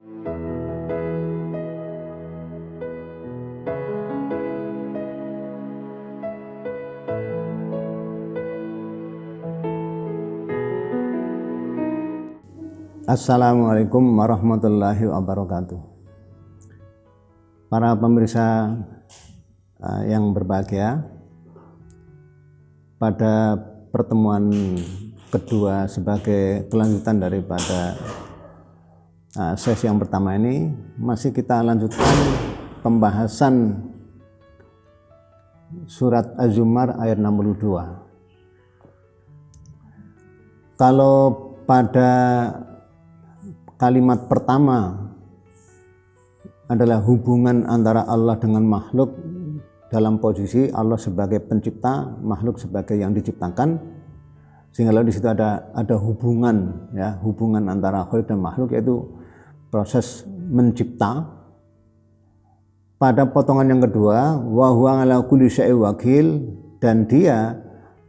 Assalamualaikum warahmatullahi wabarakatuh. Para pemirsa yang berbahagia, pada pertemuan kedua sebagai kelanjutan daripada sesi yang pertama ini, masih kita lanjutkan pembahasan surat Az-Zumar ayat 62. Kalau pada kalimat pertama adalah hubungan antara Allah dengan makhluk dalam posisi Allah sebagai pencipta, makhluk sebagai yang diciptakan, sehingga lalu di situ ada hubungan, ya, hubungan antara khalik dan makhluk, yaitu proses mencipta. Pada potongan yang kedua, wa huwa ala kulli syai'in wakil, dan dia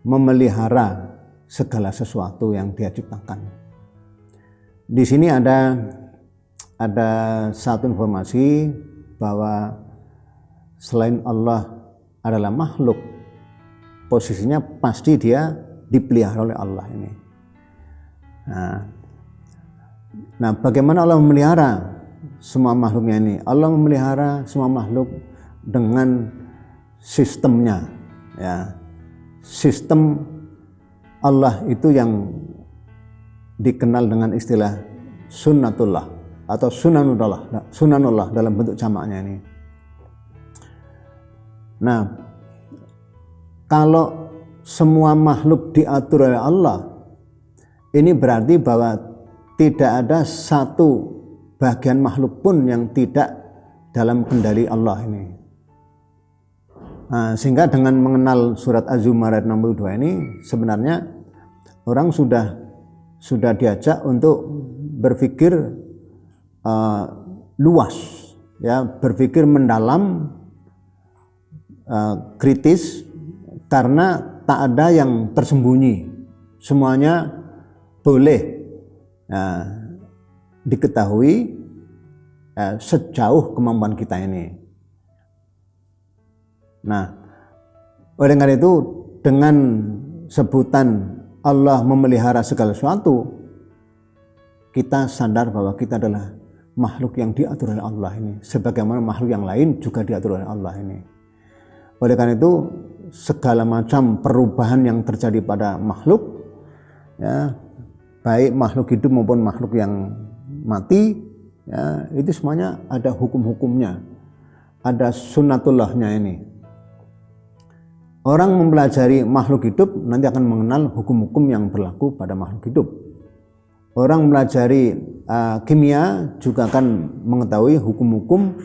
memelihara segala sesuatu yang dia ciptakan. Di sini ada satu informasi bahwa selain Allah adalah makhluk, posisinya pasti dia dipelihara oleh Allah ini. Nah, bagaimana Allah memelihara semua makhluknya ini? Allah memelihara semua makhluk dengan sistemnya, ya. Sistem Allah itu yang dikenal dengan istilah sunnatullah atau sunanullah dalam bentuk jamaknya ini. Nah, kalau semua makhluk diatur oleh Allah, ini berarti bahwa tidak ada satu bagian makhluk pun yang tidak dalam kendali Allah ini. Nah, sehingga dengan mengenal surat Az-Zumar ayat 62 ini, sebenarnya orang sudah diajak untuk berpikir luas, ya, berpikir mendalam, kritis, karena tak ada yang tersembunyi, semuanya boleh diketahui sejauh kemampuan kita ini. Nah, oleh karena itu, dengan sebutan Allah memelihara segala sesuatu, kita sadar bahwa kita adalah makhluk yang diatur oleh Allah ini, sebagaimana makhluk yang lain juga diatur oleh Allah ini. Oleh karena itu, segala macam perubahan yang terjadi pada makhluk, ya, baik makhluk hidup maupun makhluk yang mati, ya, itu semuanya ada hukum-hukumnya, ada sunnatullahnya ini. Orang mempelajari makhluk hidup nanti akan mengenal hukum-hukum yang berlaku pada makhluk hidup. Orang mempelajari kimia juga akan mengetahui hukum-hukum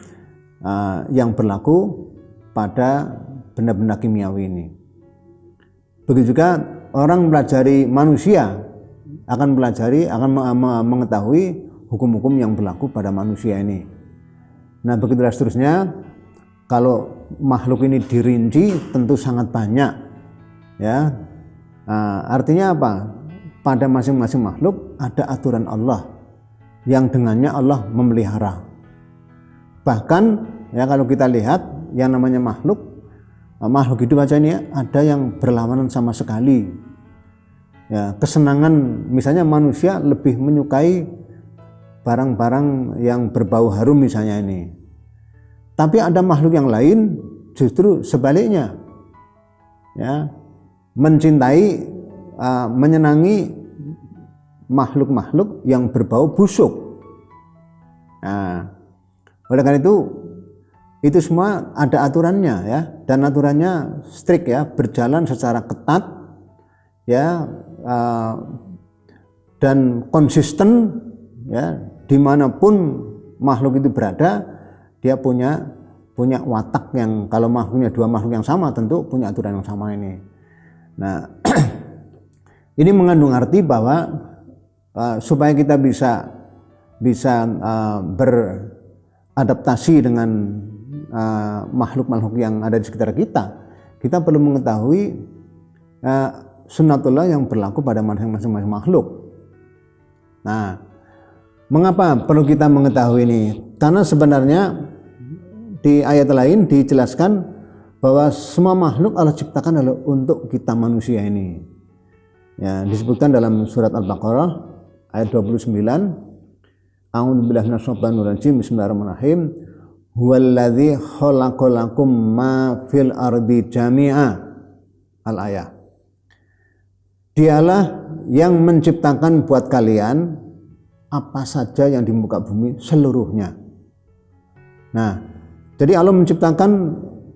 yang berlaku pada benda-benda kimiawi ini. Begitu juga orang mempelajari manusia akan mengetahui hukum-hukum yang berlaku pada manusia ini. Nah, begitulah seterusnya. Kalau makhluk ini dirinci tentu sangat banyak, ya. Artinya apa? Pada masing-masing makhluk ada aturan Allah yang dengannya Allah memelihara. Bahkan, ya, kalau kita lihat yang namanya makhluk hidup aja ini, ada yang berlawanan sama sekali. Ya, kesenangan, misalnya manusia lebih menyukai barang-barang yang berbau harum misalnya ini. Tapi ada makhluk yang lain justru sebaliknya, ya, mencintai, menyenangi makhluk-makhluk yang berbau busuk. Nah, oleh karena itu semua ada aturannya, ya, dan aturannya strict, ya, berjalan secara ketat, ya, dan konsisten, ya, dimanapun makhluk itu berada. Dia punya watak yang, kalau makhluknya dua makhluk yang sama, tentu punya aturan yang sama ini. Nah, ini mengandung arti bahwa supaya kita bisa beradaptasi dengan makhluk-makhluk yang ada di sekitar kita perlu mengetahui sunnatullah yang berlaku pada masing-masing makhluk. Nah, Mengapa perlu kita mengetahui ini? Karena sebenarnya di ayat lain dijelaskan bahwa semua makhluk Allah ciptakan adalah untuk kita manusia ini. Ya, disebutkan dalam surat Al-Baqarah ayat 29. A'udzubillahi minasyaitonir rajim. Bismillahirrahmanirrahim. Huwallazi khalaqalakum ma fil ardi jami'a. Al-ayah. Dialah yang menciptakan buat kalian apa saja yang di muka bumi seluruhnya. Nah, jadi Allah menciptakan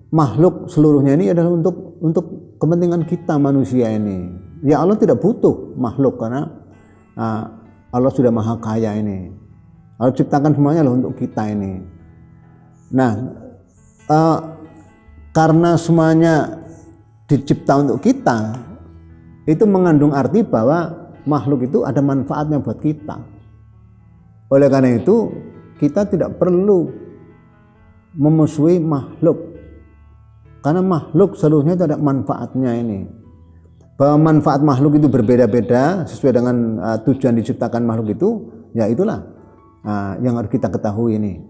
makhluk seluruhnya ini adalah untuk kepentingan kita manusia ini. Ya Allah tidak butuh makhluk karena Allah sudah maha kaya ini. Allah ciptakan semuanya loh untuk kita ini. Nah, karena semuanya dicipta untuk kita, itu mengandung arti bahwa makhluk itu ada manfaatnya buat kita. Oleh karena itu, kita tidak perlu memusuhi makhluk, karena makhluk seluruhnya itu ada manfaatnya ini. Bahwa manfaat makhluk itu berbeda-beda sesuai dengan tujuan diciptakan makhluk itu, ya itulah yang harus kita ketahui ini.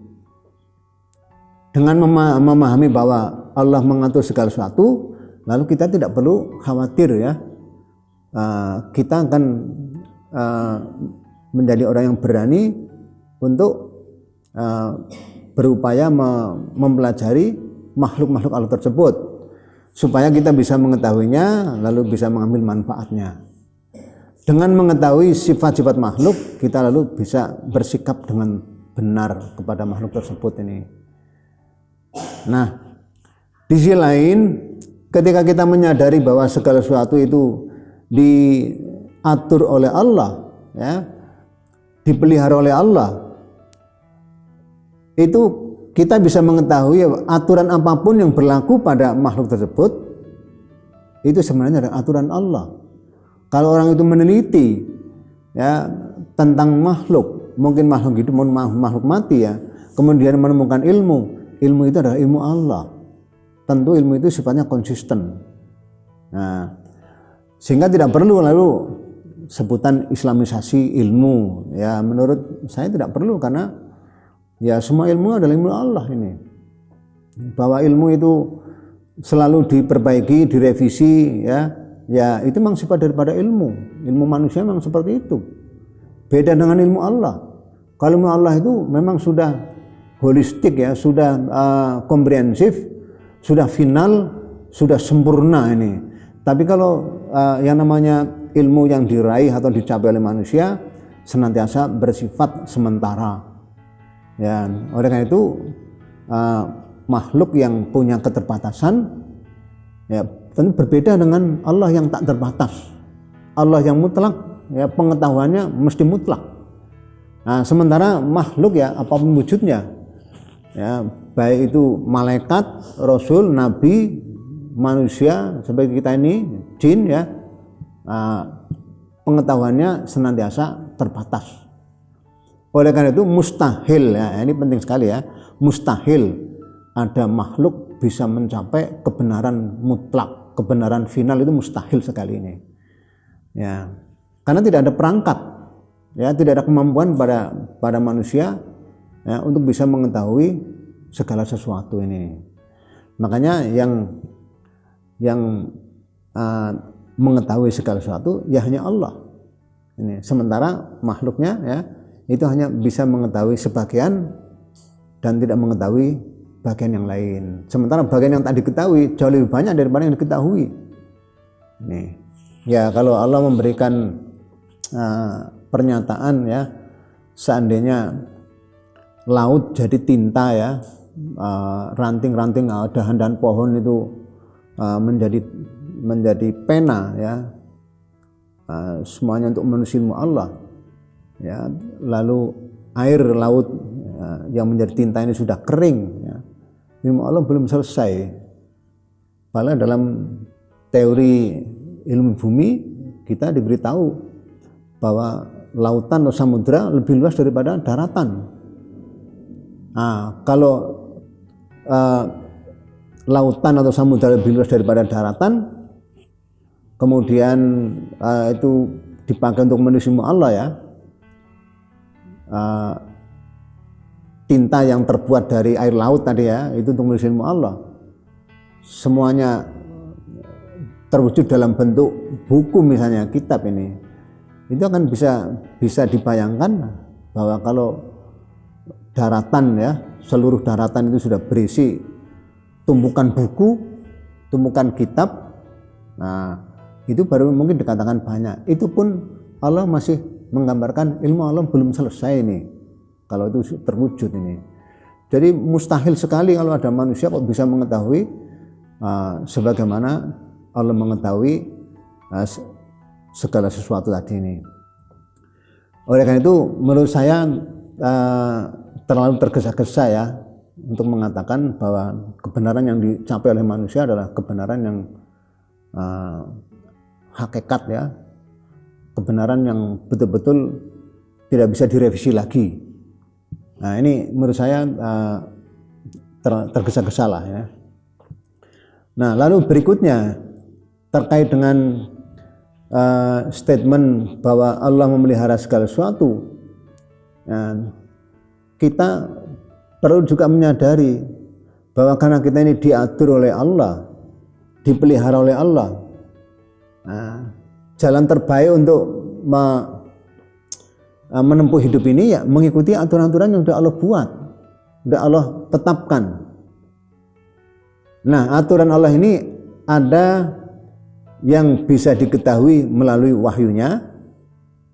Dengan memahami bahwa Allah mengatur segala sesuatu, lalu kita tidak perlu khawatir ya. Kita akan menjadi orang yang berani untuk berupaya mempelajari makhluk-makhluk Allah tersebut supaya kita bisa mengetahuinya lalu bisa mengambil manfaatnya. Dengan mengetahui sifat-sifat makhluk, kita lalu bisa bersikap dengan benar kepada makhluk tersebut ini. Nah, di sisi lain, ketika kita menyadari bahwa segala sesuatu itu diatur oleh Allah, ya, dipelihara oleh Allah, itu kita bisa mengetahui aturan apapun yang berlaku pada makhluk tersebut itu sebenarnya adalah aturan Allah. Kalau orang itu meneliti ya tentang makhluk, mungkin makhluk hidup, makhluk mati ya, kemudian menemukan ilmu itu adalah ilmu Allah. Tentu ilmu itu sifatnya konsisten. Nah, sehingga tidak perlu lalu sebutan islamisasi ilmu. Ya, menurut saya tidak perlu karena ya semua ilmu adalah ilmu Allah ini. Bahwa ilmu itu selalu diperbaiki, direvisi ya. Ya, itu memang sifat daripada ilmu. Ilmu manusia memang seperti itu. Beda dengan ilmu Allah. Kalau ilmu Allah itu memang sudah holistik ya, sudah komprehensif, sudah final, sudah sempurna ini. Tapi kalau yang namanya ilmu yang diraih atau dicapai oleh manusia senantiasa bersifat sementara. Ya, oleh karena itu makhluk yang punya keterbatasan ya tentu berbeda dengan Allah yang tak terbatas. Allah yang mutlak ya pengetahuannya mesti mutlak. Nah, sementara makhluk ya apapun wujudnya ya baik itu malaikat, rasul, nabi, manusia seperti kita ini, jin ya, pengetahuannya senantiasa terbatas. Oleh karena itu mustahil ya, ini penting sekali ya, mustahil ada makhluk bisa mencapai kebenaran mutlak, kebenaran final itu mustahil sekali ini. Ya, karena tidak ada perangkat, ya tidak ada kemampuan pada manusia ya, untuk bisa mengetahui segala sesuatu ini. Makanya yang mengetahui segala sesuatu ya hanya Allah. Ini sementara makhluknya ya itu hanya bisa mengetahui sebagian dan tidak mengetahui bagian yang lain. Sementara bagian yang tak diketahui jauh lebih banyak daripada yang diketahui. Nih, ya kalau Allah memberikan pernyataan ya, seandainya laut jadi tinta ya, ranting-ranting dahan-dahan pohon itu menjadi pena ya, semuanya untuk menulis ilmu Allah ya, lalu air laut yang menjadi tinta ini sudah kering ya, ilmu Allah belum selesai. Padahal dalam teori ilmu bumi kita diberitahu bahwa lautan atau samudra lebih luas daripada daratan. Nah, kalau lautan atau samudra lebih luas daripada daratan, kemudian itu dipakai untuk menulis ilmu Allah ya, tinta yang terbuat dari air laut tadi ya, itu untuk menulis ilmu Allah, semuanya terwujud dalam bentuk buku misalnya, kitab ini, itu akan bisa dibayangkan bahwa kalau daratan ya, seluruh daratan itu sudah berisi tumpukan buku, tumpukan kitab, nah itu baru mungkin dikatakan banyak. Itu pun Allah masih menggambarkan ilmu Allah belum selesai nih, kalau itu terwujud ini. Jadi mustahil sekali kalau ada manusia kok bisa mengetahui sebagaimana Allah mengetahui segala sesuatu tadi ini. Oleh karena itu menurut saya terlalu tergesa-gesa ya untuk mengatakan bahwa kebenaran yang dicapai oleh manusia adalah kebenaran yang hakikat ya, kebenaran yang betul-betul tidak bisa direvisi lagi. Nah ini menurut saya tergesa-gesa lah ya. Nah lalu berikutnya terkait dengan statement bahwa Allah memelihara segala sesuatu, kita perlu juga menyadari bahwa karena kita ini diatur oleh Allah, dipelihara oleh Allah, jalan terbaik untuk menempuh hidup ini ya mengikuti aturan-aturan yang sudah Allah buat, sudah Allah tetapkan. Nah aturan Allah ini ada yang bisa diketahui melalui wahyunya,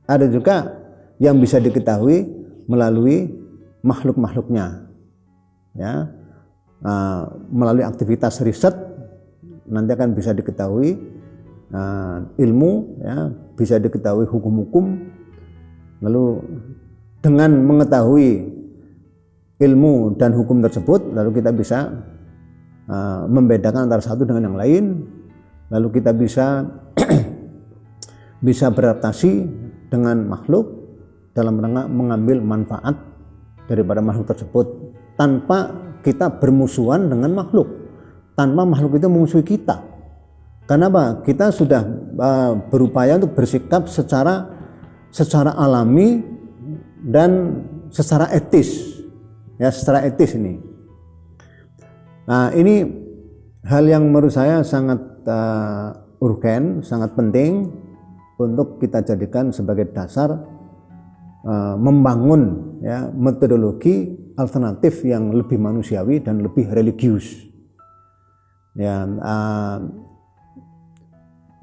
ada juga yang bisa diketahui melalui makhluk-makhluknya ya, melalui aktivitas riset nanti akan bisa diketahui ilmu ya, bisa diketahui hukum-hukum. Lalu dengan mengetahui ilmu dan hukum tersebut, lalu kita bisa membedakan antara satu dengan yang lain, lalu kita bisa bisa beradaptasi dengan makhluk dalam rangka mengambil manfaat daripada makhluk tersebut tanpa kita bermusuhan dengan makhluk, tanpa makhluk itu memusuhi kita. Karena apa? Kita sudah berupaya untuk bersikap secara alami dan secara etis ya, secara etis ini. Nah ini hal yang menurut saya sangat urgen, sangat penting untuk kita jadikan sebagai dasar membangun ya metodologi alternatif yang lebih manusiawi dan lebih religius. Ya,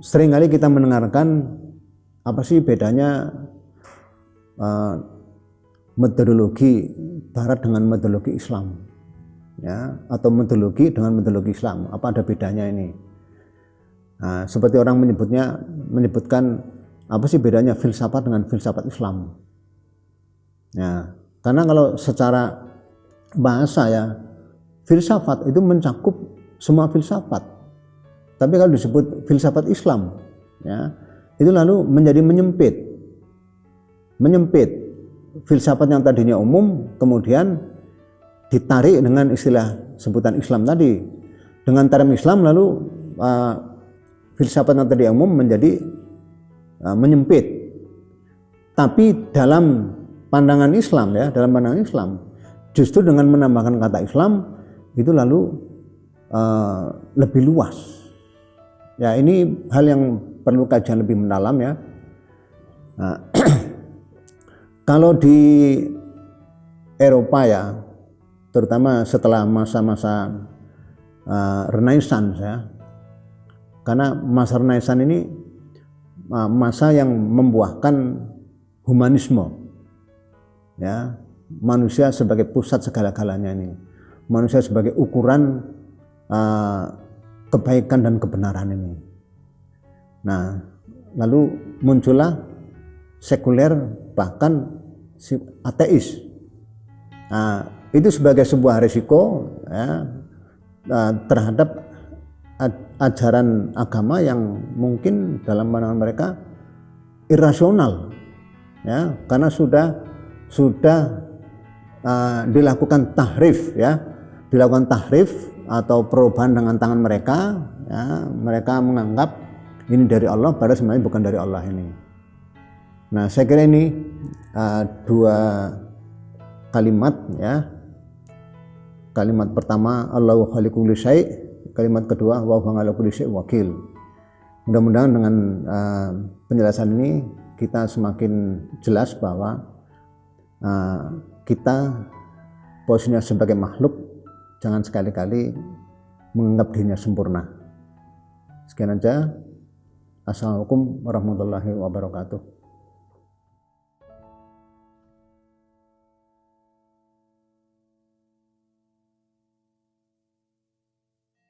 seringkali kita mendengarkan apa sih bedanya metodologi Barat dengan metodologi Islam, ya, atau metodologi dengan metodologi Islam, apa ada bedanya ini? Nah, seperti orang menyebutkan apa sih bedanya filsafat dengan filsafat Islam? Ya, karena kalau secara bahasa ya, filsafat itu mencakup semua filsafat. Tapi kalau disebut filsafat Islam, ya, itu lalu menjadi menyempit. Filsafat yang tadinya umum kemudian ditarik dengan istilah sebutan Islam tadi. Dengan term Islam lalu filsafat yang tadi umum menjadi menyempit. Tapi dalam pandangan Islam ya, dalam pandangan Islam justru dengan menambahkan kata Islam itu lalu lebih luas. Ya ini hal yang perlu kajian lebih mendalam ya. Nah, kalau di Eropa ya, terutama setelah masa-masa Renaissance ya, karena masa Renaissance ini masa yang membuahkan humanisme ya, manusia sebagai pusat segala-galanya ini, manusia sebagai ukuran kebaikan dan kebenaran ini. Nah lalu muncullah sekuler bahkan ateis. Nah itu sebagai sebuah risiko ya, terhadap ajaran agama yang mungkin dalam pandangan mereka irasional ya, karena sudah dilakukan tahrif ya, dilakukan tahrif atau perubahan dengan tangan mereka ya, mereka menganggap ini dari Allah padahal sebenarnya bukan dari Allah ini. Nah, saya kira ini dua kalimat ya. Kalimat pertama Allahu khaliqu kulli syai', kalimat kedua wa huwa ala kulli syai' wakil. Mudah-mudahan dengan penjelasan ini kita semakin jelas bahwa kita posisinya sebagai makhluk jangan sekali-kali menganggap dirinya sempurna. Sekian aja. Assalamualaikum warahmatullahi wabarakatuh.